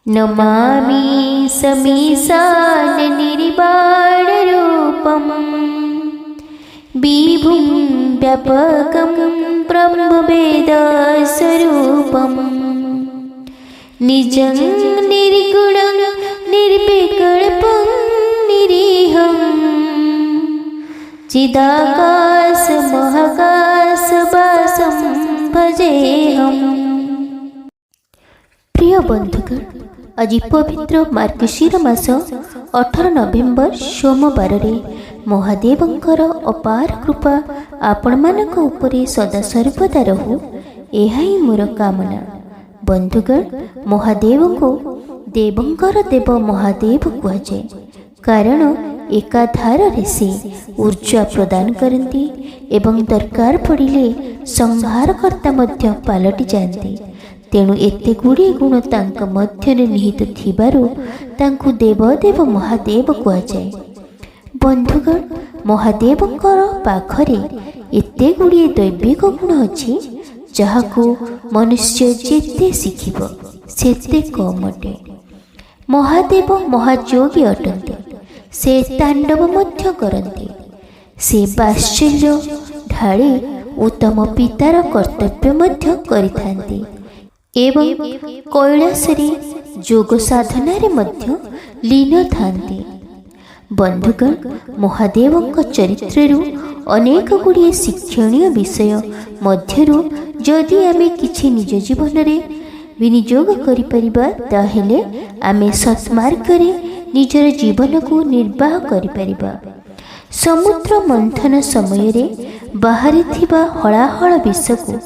नमामि समीशाननिर्वाणरूपं विभुं व्यापकं ब्रह्मवेदस्वरूपं निजं निर्गुणं निर्विकल्पं निरीहं चिदाकाशमहाकाशवासं भजेऽहम्। प्रिय बंधुगण, आज पवित्र मार्गशीर मास 18 नवेम्बर सोमवार रे महादेवंकर अपार कृपा आपण मानक उपरे सदा सर्वदा रहू, एहा ही मोर कामना। बंधुगण, महादेव को देवंकर देव महादेव कहुए, कारण एकाधार रे से ऊर्जा प्रदान करती एवं दरकार पड़िले संहारकर्ता मध्य पालटि जाती। तेणु एते गुड़िए गुण तांक मध्यरे निहित थिबारु तांकु देवदेव महादेव कहुए। बंधुगण, महादेवंकर पाखरे एते गुड़िए दैविक गुण अछि जहाकु मनुष्य जेते शिखिब सेते कम अटे। महादेव महायोगी अटंती, से तांडव मध्य करती, से बात्सल्य ढाली ओ तम पितार कर्तव्य मध्य करिथांती एवं कैलासरे जोग साधना रे मध्य लीन थांती। बंधुगण, महादेवंक चरित्ररु अनेक गुड़िए शिक्षणीय विषय मध्यरु जदि आमे किछि निज जीवन रे विनियोग करि परिबा ताहेले आमे सत्मार्ग रे निजर जीवन को निर्वाह करि परिबा। समुद्र मंथन समय रे बाहरी थिबा हलाहल विष को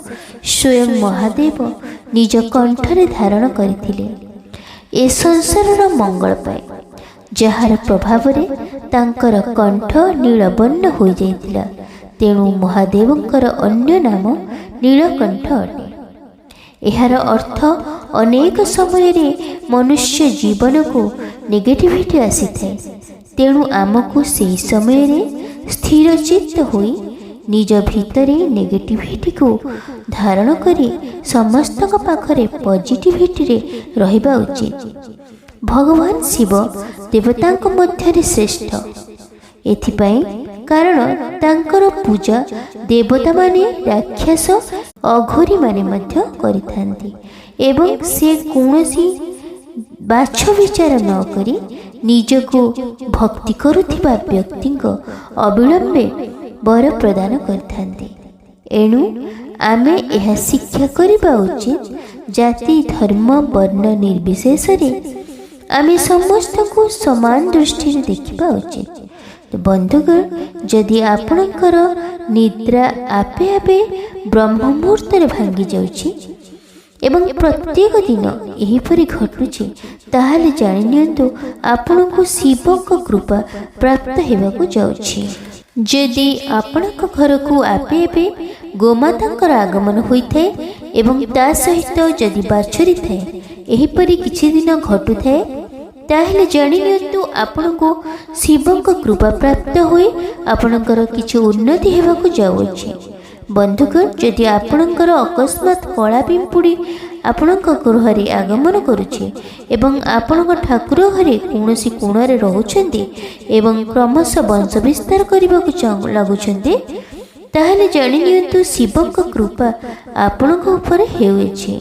स्वयं महादेव निज कंठरे धारण करथिले ए संसारर मंगल पाए, जार प्रभाव रे तांकर कंठ नीलवर्ण हो जाइतिला। तेणु महादेवंकर अन्य नाम नीलकंठ अटे। एहार अर्थ अनेक समय रे मनुष्य जीवन को नेगेटिविटी आसी थाए। तेणु आमको सेही समय रे स्थिर चित्त होई निज भितरे नेगेटिविटी को धारण करी समस्त पाखरे पॉजिटिविटी रे रहिबा उचित। भगवान शिव देवतांक मध्यरे श्रेष्ठ एथिपाई, कारण तांकर पूजा देवता माने राक्षस अघोरी माने मध्य करिथांती एवं से कौनसी बाछ विचार न करी निजको भक्ति करुथिबा व्यक्तिंक अविलंबे वर प्रदान करथांती। एणु आमे यह शिक्षा करिबा उचित, जाति धर्म वर्ण निर्विशेष रे आमे समस्त को समान दृष्टि देखिबा उचित। तो बंधुगण, जदि आपणकर निद्रा आपे आपे ब्रह्म मुहूर्त रे भांगी जाउछि एवं प्रत्येक दिन एहिपरि घटुछि, ताहाले जानि नियंतु आपणको शिवक कृपा प्राप्त हेबाकु जाउछि। जदि आपणक घर को आपे आपे गोमातांकर आगमन होइथाए एवं ता सहित जदि बाछुरी थाए, एहिपरि किछि दिन घटुथाए, ताहेले जानि नियंतु आपणको शिवक कृपा प्राप्त होई आपणकर किछि उन्नति हेबाकु जाउछि। बंधुगण, जदि आपणकर अकस्मात कला पिंपुड़ी आपणक गृहरे आगमन करुछि एवं आपणक ठाकुर घरे कौनसी कोणरे रहुछन्ति एवं क्रमश वंश विस्तार करबाकु लागुछन्ति, ताहेले जानि नियंतु शिवक कृपा आपणक उपरे हेउछि।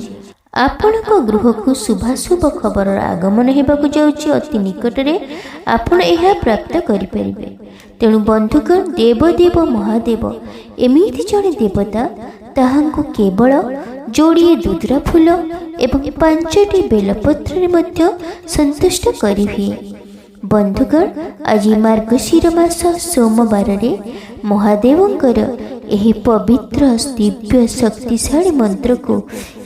आपणक गृह को शुभाशुभ खबर आगमन हेबाकु जाउछि अति निकटरे आपण एहा प्राप्त करि परिबे। तेणु बंधुगण, देवदेव महादेव एमिति जड़े देवता ताहांको केवल जोड़िए दुधरा फूल एवं 5टी बेलपत्र मध्य संतुष्ट करिवे। बंधुगण, आज मार्गशीर मास सोमवार रे महादेवंकर एही पवित्र दिव्य शक्तिशाली मंत्र को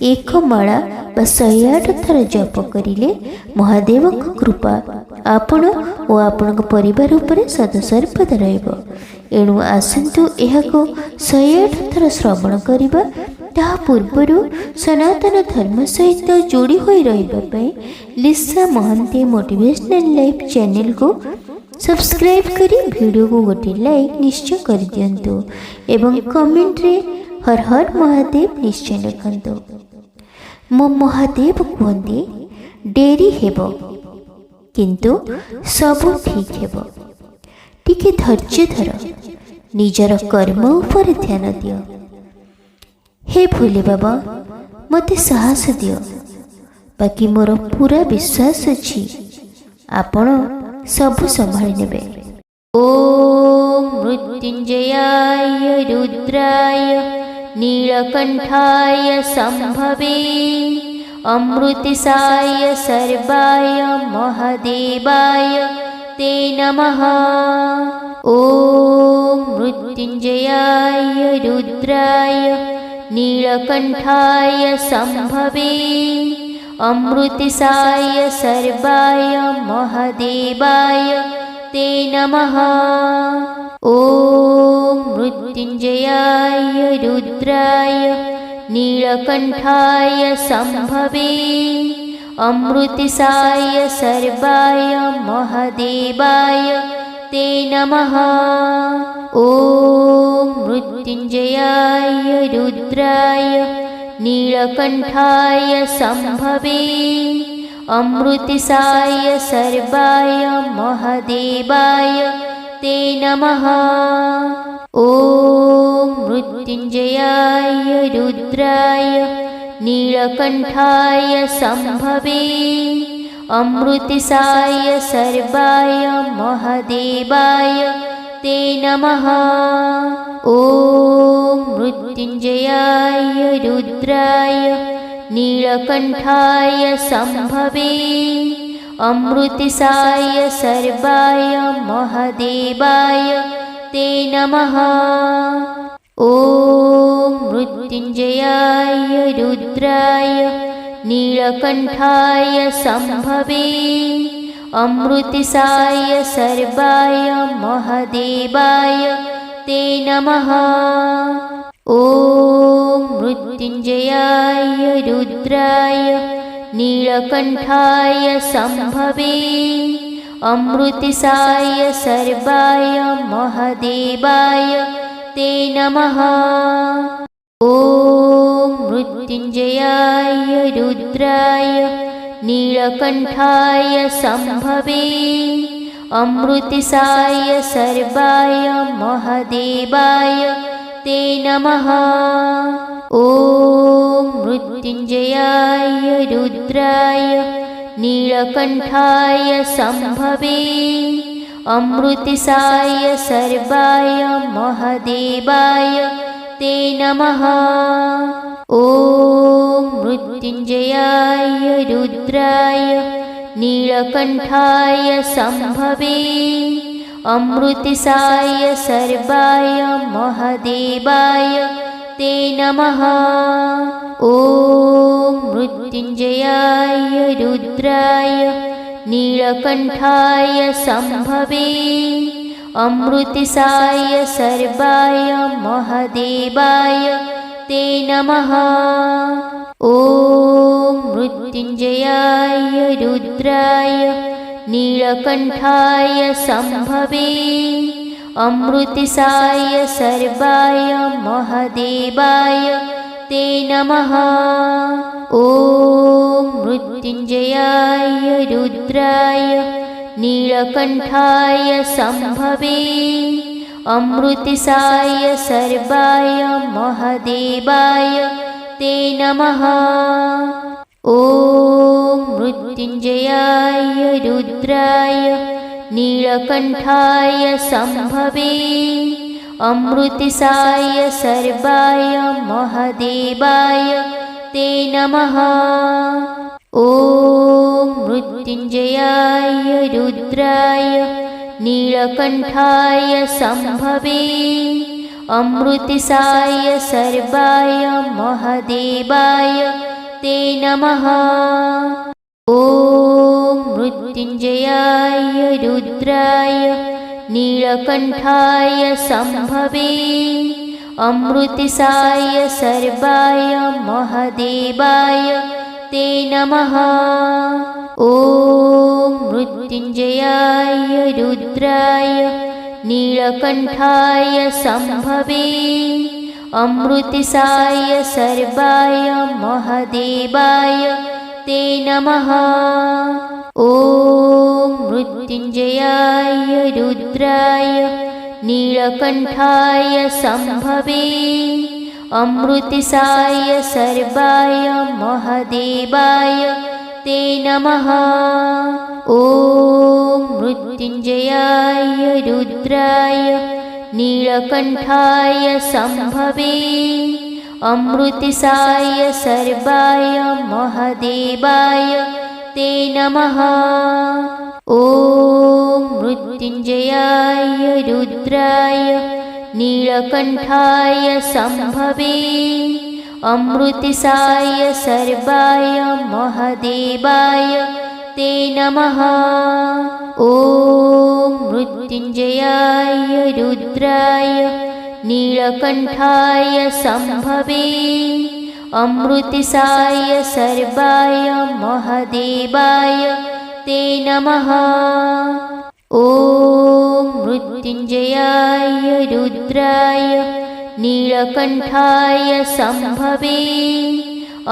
एक माला व 108 थर जप करिले महादेवंक कृपा आपण ओ आपणक परिवार उपरे सदा सर्वदा रहइबो। एणु आसंतु एहाको 108 थर श्रवण करिबा। ता पूर्वरु सनातन धर्म सहित जोड़ी होई रहिबा पई लिसा महंती मोटिवेशनल लाइफ चैनल को सब्सक्राइब करी वीडियो को गोटे लाइक निश्चय कर दियंतु एवं कमेंट रे हर हर महादेव निश्चय लिखंतु। मो महादेव कहते ଡେରି ହେବ କିନ୍ତୁ ସବୁ ଠିକ୍ ହେବ। ଟିକେ ଧୈର୍ଯ୍ୟ ଧର, ନିଜର କର୍ମ ଉପରେ ଧ୍ୟାନ ଦିଅ। ହେ ଭୋଲେ ବାବା, ମୋତେ ସାହସ ଦିଅ, ବାକି ମୋର ପୁରା ବିଶ୍ୱାସ ଅଛି ଆପଣ ସବୁ ସମ୍ଭାଳି ନେବେ। ଓମ୍ ମୃତ୍ୟୁଞ୍ଜୟାୟ ରୁଦ୍ରାୟ ନୀଳକଣ୍ଠାୟ ସମ୍ଭବେ ଅମୃତିସାୟ ସର୍ବାୟ ମହାଦେବାୟ ते नमः। ओम मृत्युंजयाय रुद्राय नीलकंठाय संभवे अमृतिसाय सर्वाय महादेवाय ते नमः। ओम मृत्युंजयाय रुद्राय नीलकंठाय संभवे अमृतिसाय सर्वाय महादेवाय ते नमः। ओम मृत्युंजयाय रुद्राय नीलकंठाय संभवे अमृतिसाय सर्वाय महादेवाय ते नमः। ओम मृत्युंजयाय रुद्राय नीलकंठाय संभवे अमृतिसाय सर्वाय महादेवाय ते नमः। ओम मृत्युंजयाय रुद्राय नीलकंठाय संभवे अमृतिसाय सर्वाय महादेवाय ते नमः। ओम मृत्युंजयाय रुद्राय नीलकंठाय संभवे अमृतिसाय सर्वाय महादेवाय ते नमः। ओम मृत्युंजयाय रुद्राय नीलकंठाय संभवे अमृतिसाय सर्वाय महादेवाय ते नमः। ओम मृत्युंजयाय रुद्राय नीलकंठाय संभवे अमृतिसाय सर्वाय महादेवाय ते नमः। ओम मृत्युंजयाय रुद्राय नीलकंठाय संभवे अमृतिसाय सर्वाय महादेवाय ते नमः। ओम मृत्युंजयाय रुद्राय नीलकंठाय संभवे अमृतिसाय सर्वाय महादेवाय ते नमः। ओम मृत्युंजयाय रुद्राय नीलकंठाय संभवे अमृतिसाय सर्वाय महादेवाय ते नमः। ओम मृत्युंजयाय रुद्राय नीलकंठाय संभवे अमृतिसाय सर्वाय महादेवाय ते नमः। ओम मृत्युंजयाय रुद्राय नीलकंठाय संभवे अमृतिसाय सर्वाय महादेवाय ते नमः। ओम मृत्युंजयाय रुद्राय नीलकंठाय संभवे अमृतिसाय सर्वाय महादेवाय ते नमः। ओम मृत्युंजयाय रुद्राय नीलकंठाय संभवे अमृतिसाय सर्वाय महादेवाय ते नमः। ओम मृत्युंजयाय रुद्राय नीलकंठाय संभवे अमृतिसाय सर्वाय महादेवाय ते नमः। ओम मृत्युंजयाय रुद्राय नीलकंठाय संभवे अमृतिसाय सर्वाय महादेवाय ते नमः। ॐ मृत्युञ्जयाय रुद्राय नीलकण्ठाय शम्भवे अमृतसाय सर्वाय महादेवाय ते नमः। ॐ मृत्युञ्जयाय रुद्राय नीलकण्ठाय शम्भवे अमृतसाय सर्वाय महादेवाय ते नमः। ॐ मृत्युञ्जयाय रुद्राय नीलकण्ठाय शम्भवे अमृतसाय सर्वाय महादेवाय ते नमः। ॐ मृत्युञ्जयाय रुद्राय नीलकण्ठाय शम्भवे अमृतसाय सर्वाय महादेवाय ते नमः। ॐ मृत्युञ्जयाय रुद्राय नीलकण्ठाय शम्भवे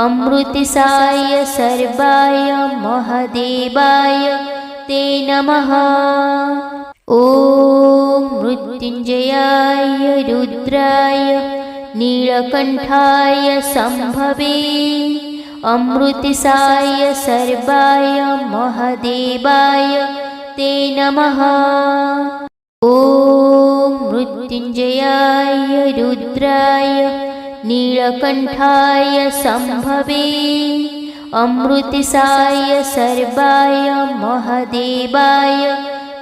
अमृतसाय सर्वाय महादेवाय ते नमः। ॐ मृत्युञ्जयाय रुद्राय नीलकण्ठाय शम्भवे अमृतसाय सर्वाय महादेवाय ते नमः। ॐ मृत्युञ्जयाय रुद्राय नीलकण्ठाय शम्भवे अमृतसाय सर्वाय महादेवाय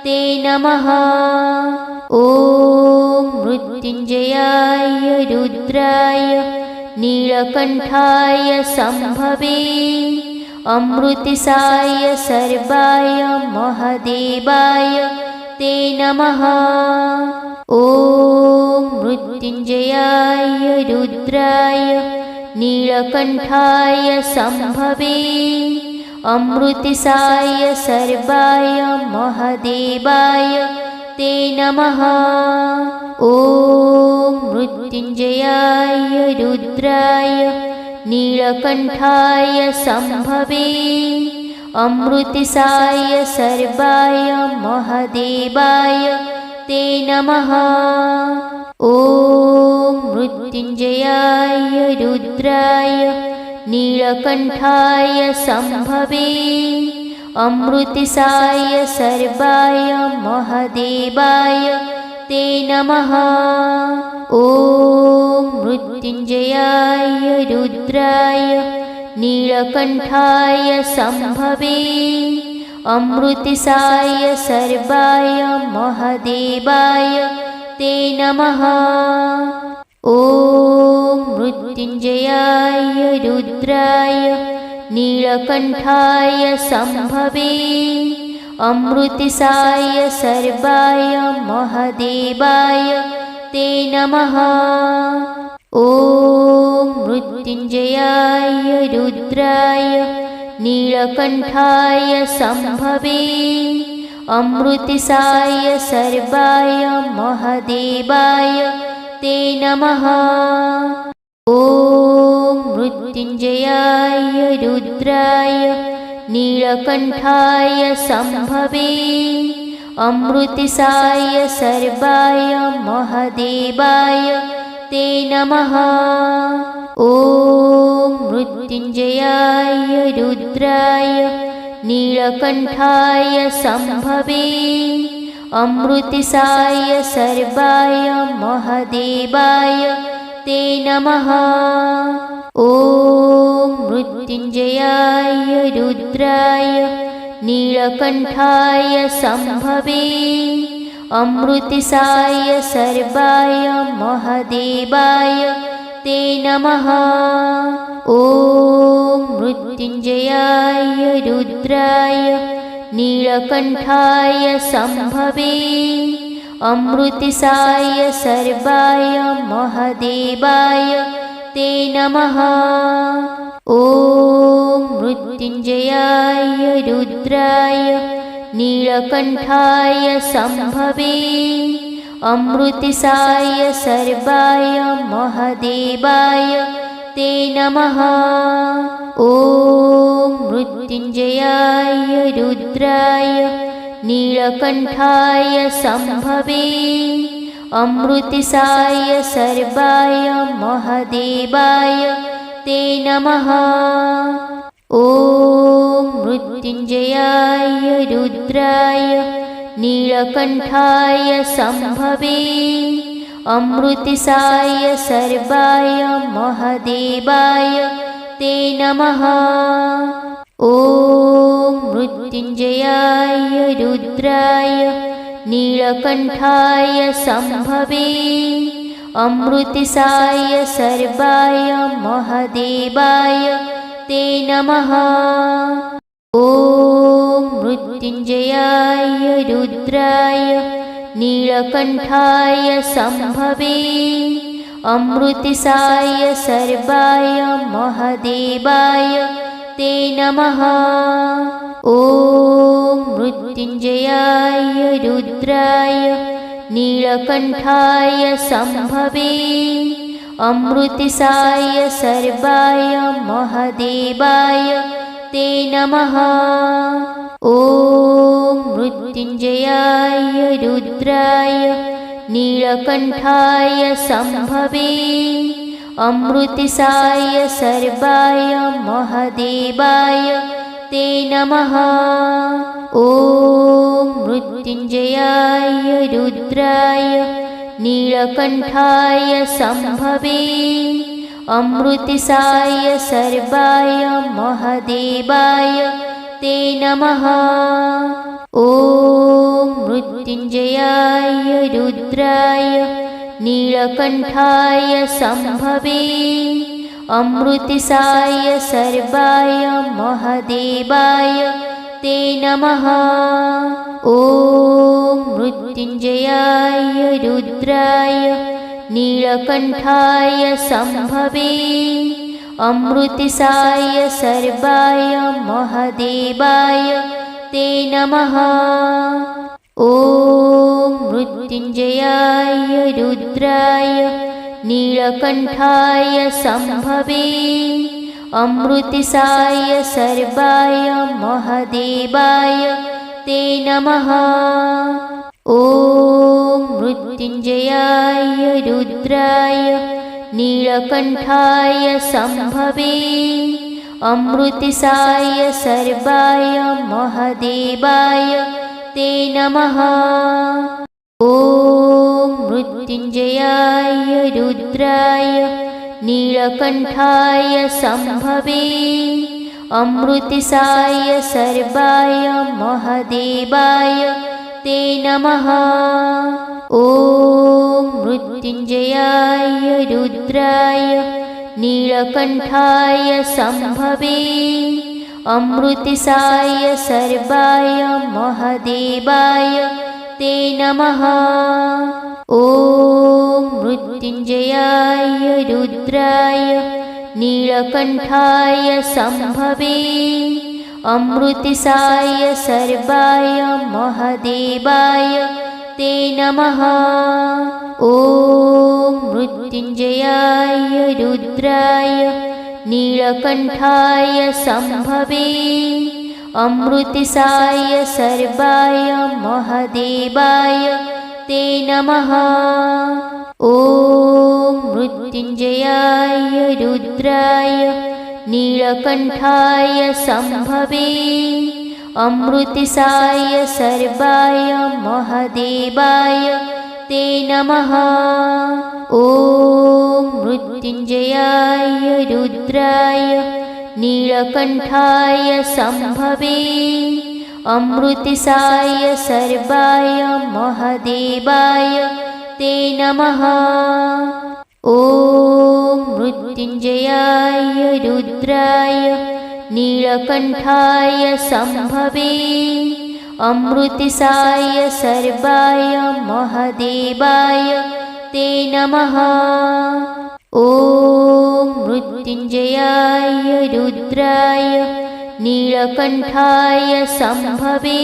ते नमः। ॐ मृत्युञ्जयाय रुद्राय नीलकण्ठाय शम्भवे अमृतसाय सर्वाय महादेवाय ते नमः। ॐ मृत्युञ्जयाय रुद्राय नीलकण्ठाय शम्भवे अमृतसाय सर्वाय महादेवाय ते नमः। ॐ मृत्युञ्जयाय रुद्राय नीलकण्ठाय शम्भवे अमृतसाय सर्वाय महादेवाय ते नमः। ॐ मृत्युञ्जयाय रुद्राय नीलकण्ठाय शम्भवे अमृतसाय सर्वाय महादेवाय ते नमः। ॐ मृत्युञ्जयाय रुद्राय नीलकण्ठाय शम्भवे अमृतसाय सर्वाय महादेवाय ते नमः। ॐ मृत्युञ्जयाय रुद्राय नीलकण्ठाय शम्भवे अमृतसाय सर्वाय महादेवाय ते नमः। ॐ मृत्युञ्जयाय रुद्राय नीलकण्ठाय शम्भवे अमृतसाय सर्वाय महादेवाय ते नमः। ॐ मृत्युञ्जयाय रुद्राय नीलकण्ठाय शम्भवे अमृतसाय सर्वाय महादेवाय ते नमः। ॐ मृत्युञ्जयाय रुद्राय नीलकण्ठाय शम्भवे अमृतसाय सर्वाय महादेवाय ते नमः। ॐ मृत्युञ्जयाय रुद्राय नीलकण्ठाय शम्भवे अमृतसाय सर्वाय महादेवाय ते नमः। ॐ मृत्युञ्जयाय रुद्राय नीलकण्ठाय शम्भवे अमृतसाय सर्वाय महादेवाय ते नमः। ॐ मृत्युञ्जयाय रुद्राय नीलकण्ठाय शम्भवे अमृतसाय सर्वाय महादेवाय ते नमः। ॐ मृत्युञ्जयाय रुद्राय नीलकण्ठाय सम्भवे अमृतसाय सर्वाय महादेवाय ते नमः। ॐ मृत्युञ्जयाय रुद्राय नीलकण्ठाय सम्भवे अमृतसाय सर्वाय महादेवाय ते नमः। ॐ मृत्युञ्जयाय रुद्राय नीलकण्ठाय सम्भवे अमृतसाय सर्वाय महादेवाय ते नमः। ॐ मृत्युञ्जयाय रुद्राय नीलकण्ठाय सम्भवे अमृतसाय सर्वाय महादेवाय ते नमः। ॐ मृत्युञ्जयाय रुद्राय नीलकण्ठाय सम्भवे अमृतसाय सर्वाय महादेवाय ते नमः। ॐ मृत्युञ्जयाय रुद्राय नीलकण्ठाय सम्भवे अमृतसाय सर्वाय महादेवाय ते नमः। ॐ मृत्युञ्जयाय रुद्राय नीलकण्ठाय सम्भवे अमृतसाय सर्वाय महादेवाय ते नमः। ॐ मृत्युञ्जयाय रुद्राय नीलकण्ठाय सम्भवे अमृतसाय सर्वाय महादेवाय ते नमः। ॐ मृत्युञ्जयाय रुद्राय नीलकण्ठाय सम्भवे अमृतसाय सर्वाय महादेवाय ते नमः। ॐ मृत्युञ्जयाय रुद्राय नीलकण्ठाय सम्भवे अमृतसाय सर्वाय महादेवाय ते नमः। ॐ मृत्युञ्जयाय रुद्राय नीलकण्ठाय सम्भवे अमृतसाय सर्वाय महादेवाय ते नमः। ॐ मृत्युञ्जयाय रुद्राय नीलकण्ठाय सम्भवे अमृतसाय सर्वाय महादेवाय ते नमः। ॐ मृत्युञ्जयाय रुद्राय नीलकण्ठाय सम्भवे अमृतसाय सर्वाय महादेवाय ते नमः। ॐ मृत्युञ्जयाय रुद्राय नीलकण्ठाय सम्भवे अमृतसाय सर्वाय महादेवाय ते नमः। ॐ मृत्युञ्जयाय रुद्राय नीलकण्ठाय सम्भवे अमृतसाय सर्वाय महादेवाय ते नमः। ॐ मृत्युञ्जयाय रुद्राय नीलकण्ठाय सम्भवे अमृतसाय सर्वाय महादेवाय ते नमः। ॐ मृत्युञ्जयाय रुद्राय नीलकण्ठाय सम्भवे अमृतसाय सर्वाय महादेवाय ते नमः। ॐ मृत्युञ्जयाय रुद्राय नीलकण्ठाय सम्भवे अमृतसाय सर्वाय महादेवाय ते नमः। ॐ मृत्युञ्जयाय रुद्राय नीलकण्ठाय सम्भवे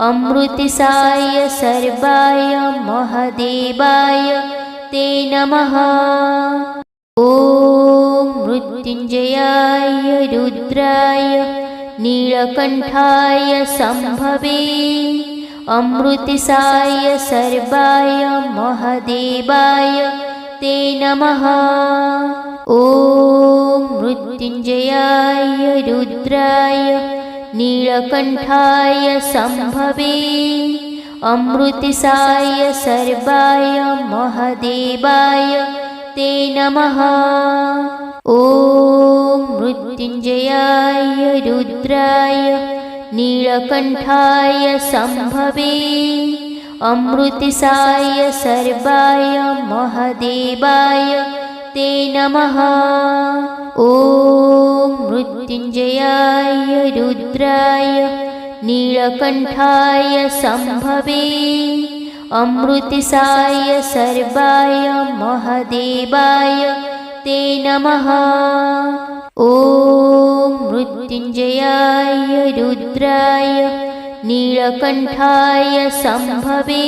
अमृतसाय सर्वाय महादेवाय ते नमः। ॐ मृत्युञ्जयाय रुद्राय नीलकण्ठाय सम्भवे अमृतसाय सर्वाय महादेवाय ते नमः। ॐ मृत्युञ्जयाय रुद्राय नीलकण्ठाय सम्भवे अमृतसाय सर्वाय महादेवाय ते नमः। ॐ मृत्युञ्जयाय रुद्राय नीलकण्ठाय सम्भवे अमृतसाय सर्वाय महादेवाय ते नमः। ॐ मृत्युञ्जयाय रुद्राय नीलकण्ठाय सम्भवे अमृतसाय सर्वाय महादेवाय ते नमः। ॐ मृत्युञ्जयाय रुद्राय नीलकण्ठाय सम्भवे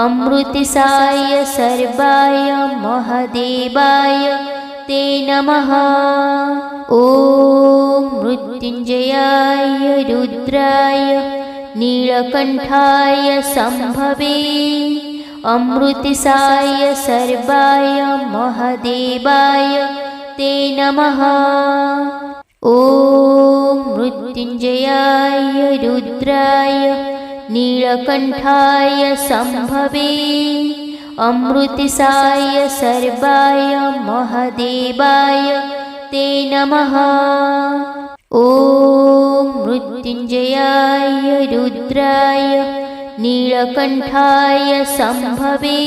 अमृतसाय सर्वाय महादेवाय ते नमः। ॐ मृत्युञ्जयाय रुद्राय नीलकण्ठाय सम्भवे अमृतसाय सर्वाय महादेवाय ते नमः। ॐ मृत्युञ्जयाय रुद्राय नीलकण्ठाय सम्भवे अमृतसाय सर्वाय महादेवाय ते नमः। ॐ मृत्युञ्जयाय रुद्राय नीलकण्ठाय सम्भवे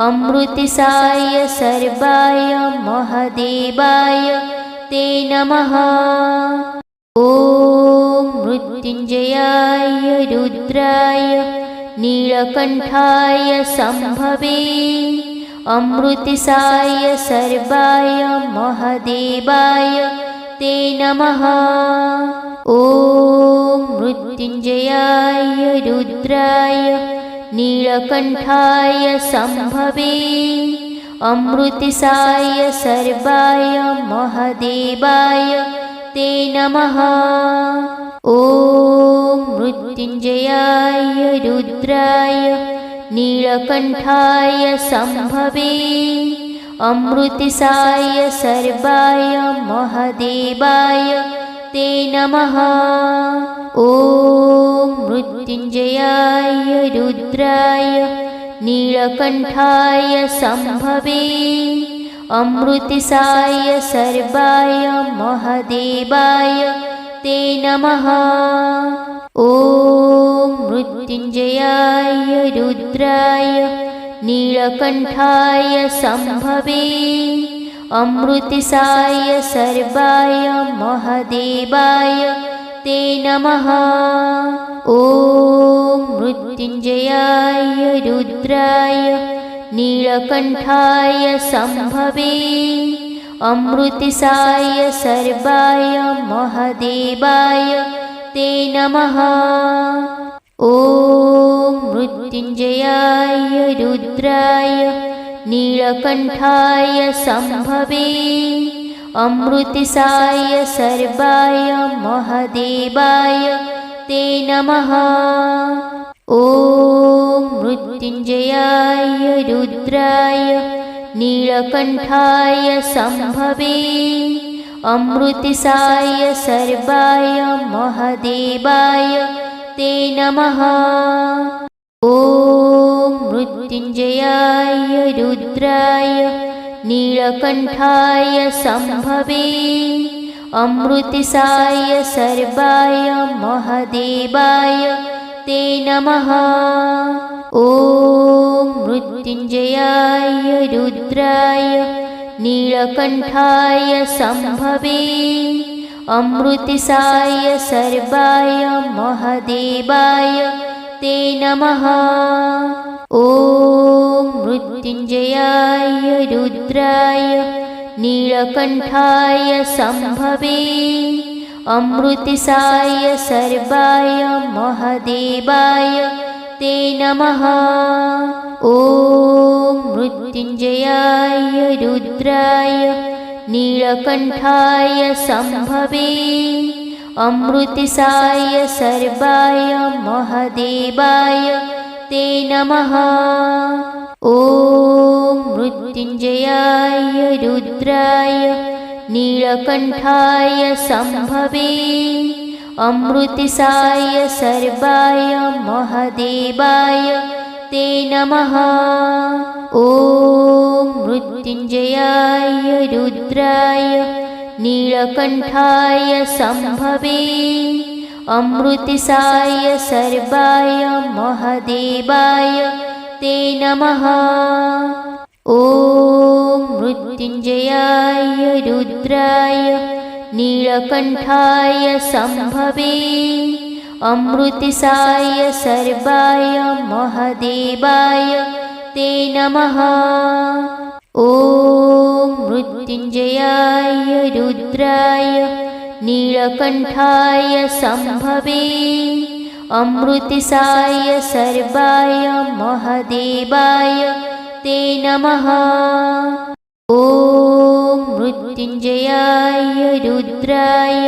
अमृतसाय सर्वाय महादेवाय ते नमः। ॐ मृत्युञ्जयाय रुद्राय नीलकण्ठाय सम्भवे अमृतसाय सर्वाय महादेवाय ते नमः। ॐ मृत्युञ्जयाय रुद्राय नीलकण्ठाय सम्भवे अमृतसाय सर्वाय महादेवाय ते नमः। ॐ मृत्युञ्जयाय रुद्राय नीलकण्ठाय सम्भवे अमृतसाय सर्वाय महादेवाय ते नमः। ॐ मृत्युञ्जयाय रुद्राय नीलकण्ठाय सम्भवे अमृतसाय सर्वाय महादेवाय ते नमः। ॐ मृत्युञ्जयाय रुद्राय नीलकण्ठाय सम्भवे अमृतसाय सर्वाय महादेवाय ते नमः। ॐ मृत्युञ्जयाय रुद्राय नीलकण्ठाय सम्भवे अमृतसाय सर्वाय महादेवाय ते नमः। ॐ मृत्युञ्जयाय रुद्राय नीलकण्ठाय सम्भवे अमृतसाय सर्वाय महादेवाय ते नमः। ॐ मृत्युञ्जयाय रुद्राय नीलकण्ठाय सम्भवे अमृतसाय सर्वाय महादेवाय ते नमः। ॐ मृत्युञ्जयाय रुद्राय नीलकण्ठाय सम्भवे अमृतसाय सर्वाय महादेवाय ते नमः। ॐ मृत्युञ्जयाय रुद्राय नीलकण्ठाय सम्भवे अमृतसाय सर्वाय महादेवाय ते नमः। ॐ मृत्युञ्जयाय रुद्राय नीलकण्ठाय सम्भवे अमृतसाय सर्वाय महादेवाय ते नमः। ॐ मृत्युञ्जयाय रुद्राय नीलकण्ठाय शम्भवे अमृतसाय सर्वाय महादेवाय ते नमः। ॐ मृत्युञ्जयाय रुद्राय नीलकण्ठाय शम्भवे अमृतसाय सर्वाय महादेवाय ते नमः। ॐ मृत्युञ्जयाय रुद्राय नीलकण्ठाय शम्भवे अमृतसाय सर्वाय महादेवाय ते नमः। ॐ मृत्युञ्जयाय रुद्राय नीलकण्ठाय शम्भवे अमृतसाय सर्वाय महादेवाय ते नमः। ॐ मृत्युञ्जयाय रुद्राय नीलकण्ठाय शम्भवे अमृतसाय सर्वाय महादेवाय ते नमः। ॐ मृत्युञ्जयाय रुद्राय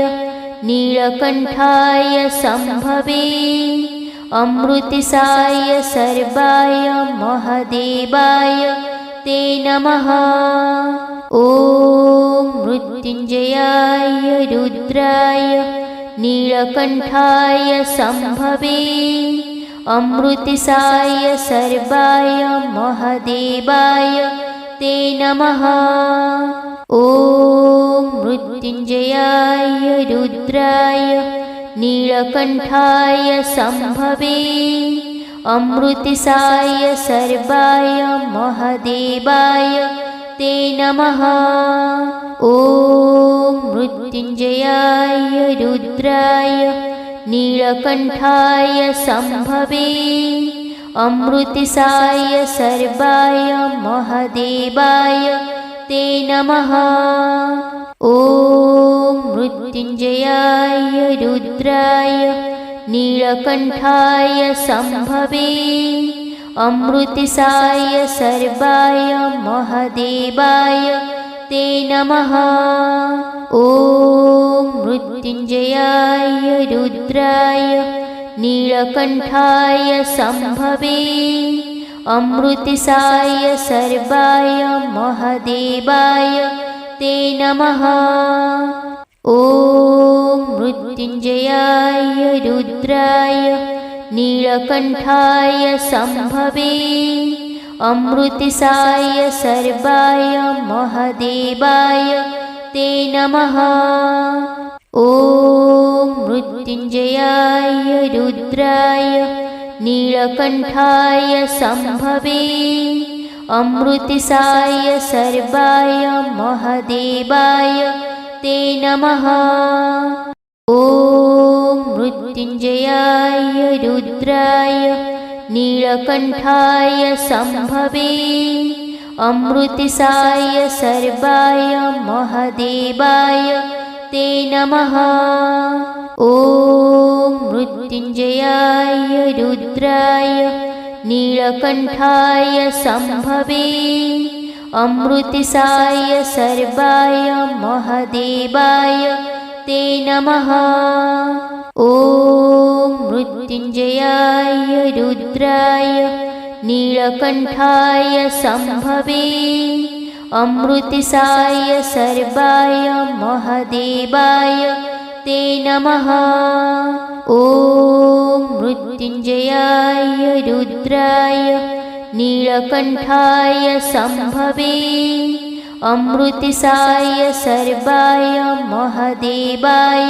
नीलकण्ठाय शम्भवे अमृतसाय सर्वाय महादेवाय ते नमः। ॐ मृत्युञ्जयाय रुद्राय नीलकण्ठाय शम्भवे अमृतसाय सर्वाय महादेवाय ते नमः। ॐ मृत्युञ्जयाय रुद्राय नीलकण्ठाय शम्भवे अमृतसाय सर्वाय महादेवाय ते नमः। ॐ मृत्युञ्जयाय रुद्राय नीलकण्ठाय शम्भवे अमृतसाय सर्वाय महादेवाय ते नमः। ॐ मृत्युञ्जयाय रुद्राय नीलकण्ठाय शम्भवे अमृतसाय सर्वाय महादेवाय ते नमः। ॐ मृत्युञ्जयाय रुद्राय नीलकण्ठाय शम्भवे अमृतसाय सर्वाय महादेवाय ते नमः। ॐ मृत्युञ्जयाय रुद्राय नीलकण्ठाय शम्भवे अमृतसाय सर्वाय महादेवाय ते नमः। ॐ मृत्युञ्जयाय रुद्राय नीलकण्ठाय शम्भवे अमृतसाय सर्वाय महादेवाय ते नमः। ॐ मृत्युञ्जयाय रुद्राय नीलकण्ठाय शम्भवे अमृतसाय सर्वाय महादेवाय ते नमः। ॐ मृत्युञ्जयाय रुद्राय नीलकण्ठाय शम्भवे अमृतसाय सर्वाय महादेवाय ते नमः। ॐ मृत्युञ्जयाय रुद्राय नीलकण्ठाय शम्भवे अमृतसाय सर्वाय महादेवाय ते नमः। ॐ मृत्युञ्जयाय रुद्राय नीलकण्ठाय शम्भवे अमृतसाय सर्वाय महादेवाय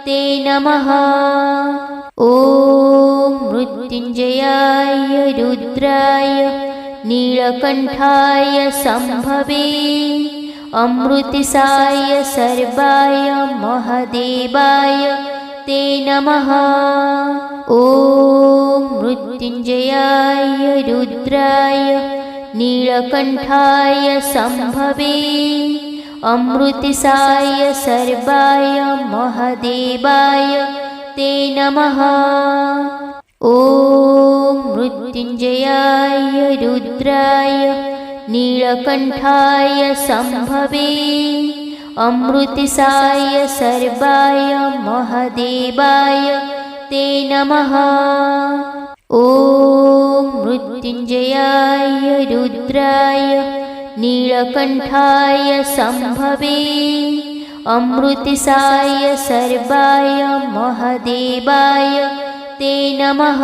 ते नमः। ॐ मृत्युञ्जयाय रुद्राय नीलकण्ठाय शम्भवे अमृतसाय सर्वाय महादेवाय ते नमः। ॐ मृत्युञ्जयाय रुद्राय नीलकण्ठाय शम्भवे अमृतसाय सर्वाय महादेवाय ते नमः। ॐ मृत्युञ्जयाय रुद्राय नीलकण्ठाय शम्भवे अमृतसाय सर्वाय महादेवाय ते नमः। ॐ मृत्युञ्जयाय रुद्राय नीलकण्ठाय शम्भवे अमृतसाय सर्वाय महादेवाय ते नमः।